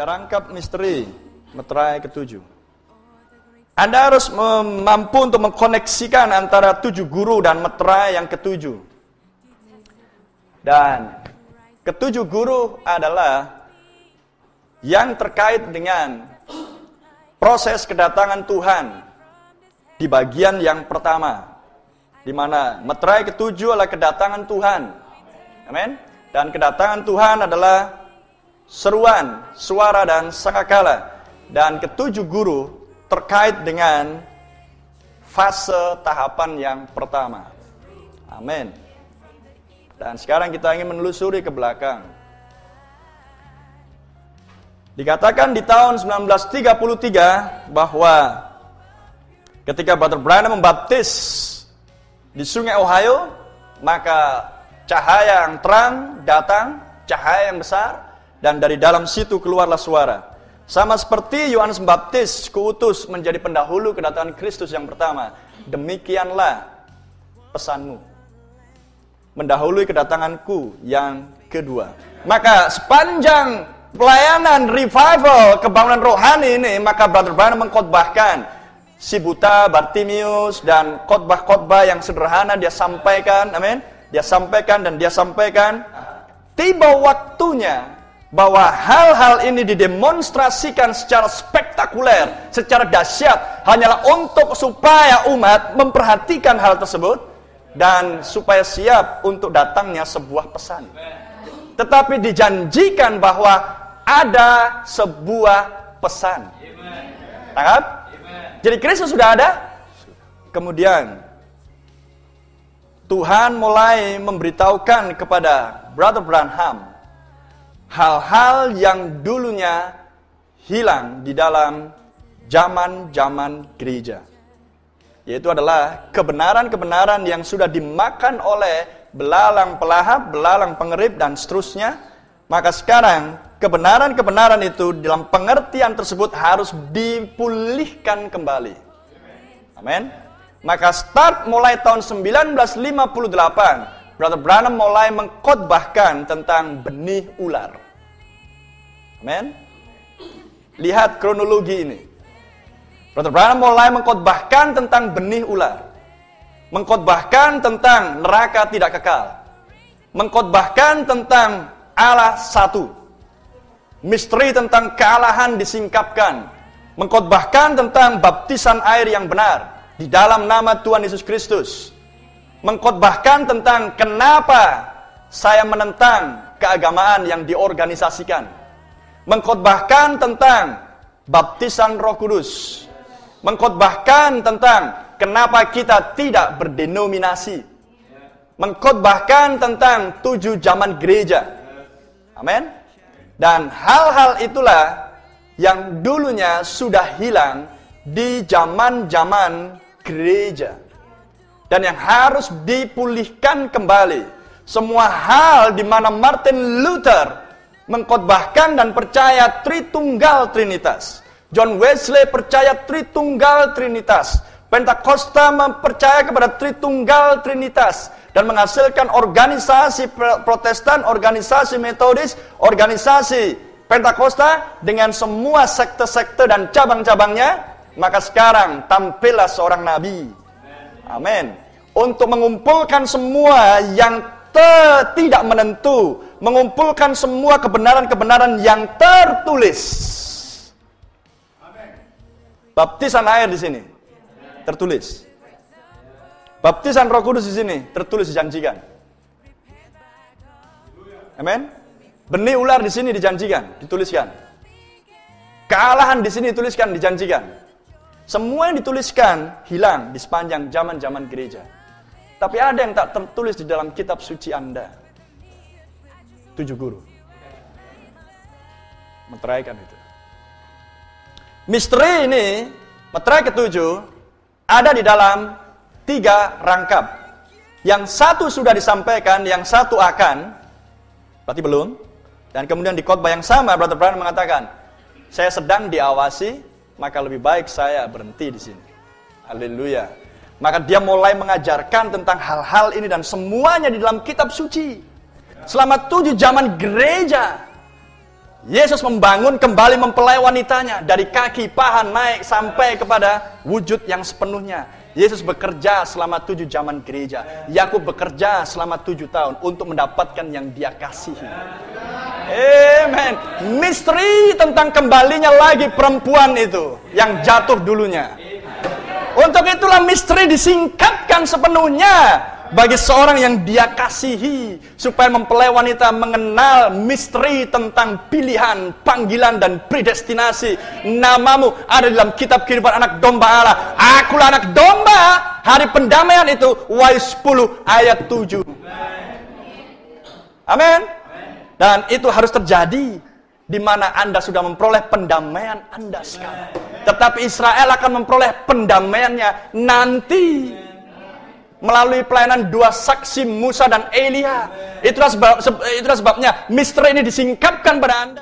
rangkap misteri meterai ketujuh. Anda harus mampu untuk mengkoneksikan antara 7 guru dan meterai yang ketujuh. Dan ketujuh guru adalah yang terkait dengan proses kedatangan Tuhan di bagian yang pertama, di mana meterai ketujuh adalah kedatangan Tuhan. Amin. Dan kedatangan Tuhan adalah seruan, suara dan sangkakala. Dan ketujuh guru terkait dengan fase tahapan yang pertama. Amin. Dan sekarang kita ingin menelusuri ke belakang. Dikatakan di tahun 1933 bahwa ketika Brother Branham membaptis di Sungai Ohio, maka cahaya yang terang datang, cahaya yang besar, dan dari dalam situ keluarlah suara. Sama seperti Yohanes Pembaptis kuutus menjadi pendahulu kedatangan Kristus yang pertama, demikianlah pesanmu, mendahului kedatanganku yang kedua. Maka sepanjang pelayanan revival kebangunan rohani ini, maka Brother Branham mengkhotbahkan si buta Bartimius dan khotbah-khotbah yang sederhana dia sampaikan, amin. Dia sampaikan dan dia sampaikan. Tiba waktunya bahwa hal-hal ini didemonstrasikan secara spektakuler, secara dahsyat, hanyalah untuk supaya umat memperhatikan hal tersebut dan supaya siap untuk datangnya sebuah pesan. Tetapi dijanjikan bahwa ada sebuah pesan. Tangkap? Jadi Kristus sudah ada. Kemudian Tuhan mulai memberitahukan kepada Brother Branham hal-hal yang dulunya hilang di dalam zaman-zaman gereja. Yaitu adalah kebenaran-kebenaran yang sudah dimakan oleh belalang pelahap, belalang pengerip, dan seterusnya. Maka sekarang kebenaran-kebenaran itu dalam pengertian tersebut harus dipulihkan kembali. Amin. Maka start mulai tahun 1958, Brother Branham mulai mengkhotbahkan tentang benih ular. Amin. Lihat kronologi ini. Brother Branham mulai mengkhotbahkan tentang benih ular. Mengkhotbahkan tentang neraka tidak kekal. Mengkhotbahkan tentang Allah satu. Misteri tentang kealahan disingkapkan. Mengkhotbahkan tentang baptisan air yang benar di dalam nama Tuhan Yesus Kristus. Mengkhotbahkan tentang kenapa saya menentang keagamaan yang diorganisasikan. Mengkhotbahkan tentang baptisan Roh Kudus. Mengkhotbahkan tentang kenapa kita tidak berdenominasi. Mengkhotbahkan tentang 7 zaman gereja. Amin. Dan hal-hal itulah yang dulunya sudah hilang di zaman-zaman gereja. Dan yang harus dipulihkan kembali. Semua hal di mana Martin Luther mengkhotbahkan dan percaya Tritunggal Trinitas. John Wesley percaya Tritunggal Trinitas. Pentakosta mempercaya kepada Tritunggal Trinitas. Dan menghasilkan organisasi Protestan, organisasi Metodis, organisasi Pentakosta dengan semua sekte-sekte dan cabang-cabangnya. Maka sekarang tampillah seorang nabi. Amin. Untuk mengumpulkan semua yang tidak menentu, mengumpulkan semua kebenaran-kebenaran yang tertulis. Amin. Baptisan air di sini tertulis. Baptisan Roh Kudus di sini tertulis, dijanjikan. Amin. Benih ular di sini dijanjikan, dituliskan. Kealahan di sini dituliskan, dijanjikan. Semua yang dituliskan hilang di sepanjang zaman-zaman gereja. Tapi ada yang tak tertulis di dalam kitab suci Anda. 7 guru meteraikan itu. Misteri ini, meterai ketujuh, ada di dalam 3 rangkap. Yang satu sudah disampaikan, yang satu akan, berarti belum. Dan kemudian di khotbah yang sama, Brother Branham mengatakan, saya sedang diawasi, maka lebih baik saya berhenti di sini. Haleluya. Maka dia mulai mengajarkan tentang hal-hal ini dan semuanya di dalam kitab suci. Selama 7 zaman gereja Yesus membangun kembali mempelai wanitanya dari kaki pahan naik sampai kepada wujud yang sepenuhnya. Yesus bekerja selama 7 zaman gereja. Yakub bekerja selama 7 tahun untuk mendapatkan yang dia kasihi. Amen. Misteri tentang kembalinya lagi perempuan itu yang jatuh dulunya. Untuk itulah misteri disingkapkan sepenuhnya bagi seorang yang dia kasihi, supaya mempelai wanita mengenal misteri tentang pilihan, panggilan, dan predestinasi. Namamu ada dalam kitab kehidupan anak domba Allah. Akulah anak domba. Hari pendamaian itu Wahyu 10 ayat 7. Amin. Dan itu harus terjadi di mana Anda sudah memperoleh pendamaian Anda sekarang. Tetapi Israel akan memperoleh pendamaiannya nanti melalui pelayanan 2 saksi Musa dan Elia. Itulah sebabnya misteri ini disingkapkan pada Anda.